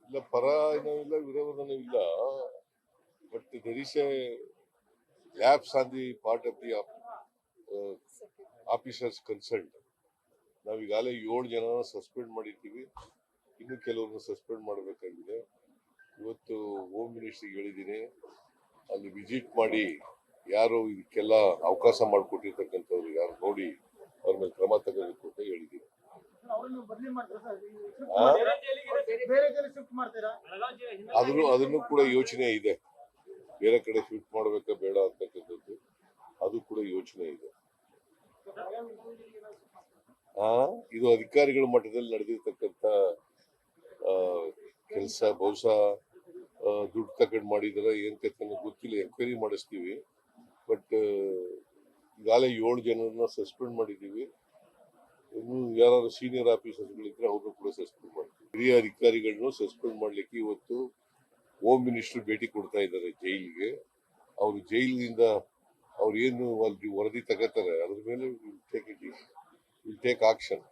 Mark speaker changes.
Speaker 1: ಇಲ್ಲ ಪರ ಏನೂ ಇಲ್ಲ, ವಿರೋಧನೂ ಇಲ್ಲ. But there is a lapse on the part of the officers concerned. ನಾವೀಗಾಗಲೇ 7 ಜನನ ಸಸ್ಪೆಂಡ್ ಮಾಡಿದ್ದೀವಿ, ಇನ್ನು ಕೆಲವ್ರನ್ನ ಸಸ್ಪೆಂಡ್ ಮಾಡಬೇಕಾಗಿದೆ. ಇವತ್ತು ಹೋಮ್ ಮಿನಿಸ್ಟ್ರಿಗೆ ಹೇಳಿದ್ದೀನಿ, ಅಲ್ಲಿ ವಿಸಿಟ್ ಮಾಡಿ ಯಾರು ಇದಕ್ಕೆಲ್ಲ ಅವಕಾಶ ಮಾಡಿಕೊಟ್ಟಿರ್ತಕ್ಕಂಥವ್ರು ಯಾರು ನೋಡಿ ಅವ್ರ ಮೇಲೆ ಕ್ರಮ ತಗೋಬೇಕು ಅಂತ ಹೇಳಿದ್ದೀನಿ. ಅದನ್ನು ಕೂಡ ಯೋಚನೆ ಇದೆ, ಬೇರೆ ಕಡೆ ಶಿಫ್ಟ್ ಮಾಡ್ಬೇಕಾ ಬೇಡ ಅಂತಕ್ಕಂಥದ್ದು ಅದು ಕೂಡ ಯೋಚನೆ ಇದೆ. ಇದು ಅಧಿಕಾರಿಗಳ ಮಟ್ಟದಲ್ಲಿ ನಡೆದಿರ್ತಕ್ಕಂಥ ಕೆಲಸ. ಬಹುಶಃ ದುಡ್ಡು ತಗೊಂಡು ಮಾಡಿದಾರೆ ಏನ್ ಕತೆ ಗೊತ್ತಿಲ್ಲ, ಎಂಕ್ವೈರಿ ಮಾಡಿಸ್ತೀವಿ. ಬಟ್ ಈಗಾಗಲೇ 7 ಜನರನ್ನ ಸಸ್ಪೆಂಡ್ ಮಾಡಿದ್ದೀವಿ. ಇನ್ನು ಯಾರು ಸೀನಿಯರ್ ಆಫೀಸರ್ಗಳಿದ್ರೆ ಅವ್ರನ್ನು ಕೂಡ ಸಸ್ಪೆಂಡ್ ಮಾಡ್ತೀವಿ. ಹಿರಿಯ ಅಧಿಕಾರಿಗಳನ್ನು ಸಸ್ಪೆಂಡ್ ಮಾಡ್ಲಿಕ್ಕೆ ಇವತ್ತು ಹೋಮ್ ಮಿನಿಸ್ಟರ್ ಭೇಟಿ ಕೊಡ್ತಾ ಇದ್ದಾರೆ ಜೈಲಿಗೆ. ಅವರು ಜೈಲಿನಿಂದ ಅವ್ರು ಏನು ವರದಿ ತಗೋತಾರೆ ಅದ್ರ ಮೇಲೆ ವಿಲ್ ಟೇಕ್ ಆಕ್ಷನ್.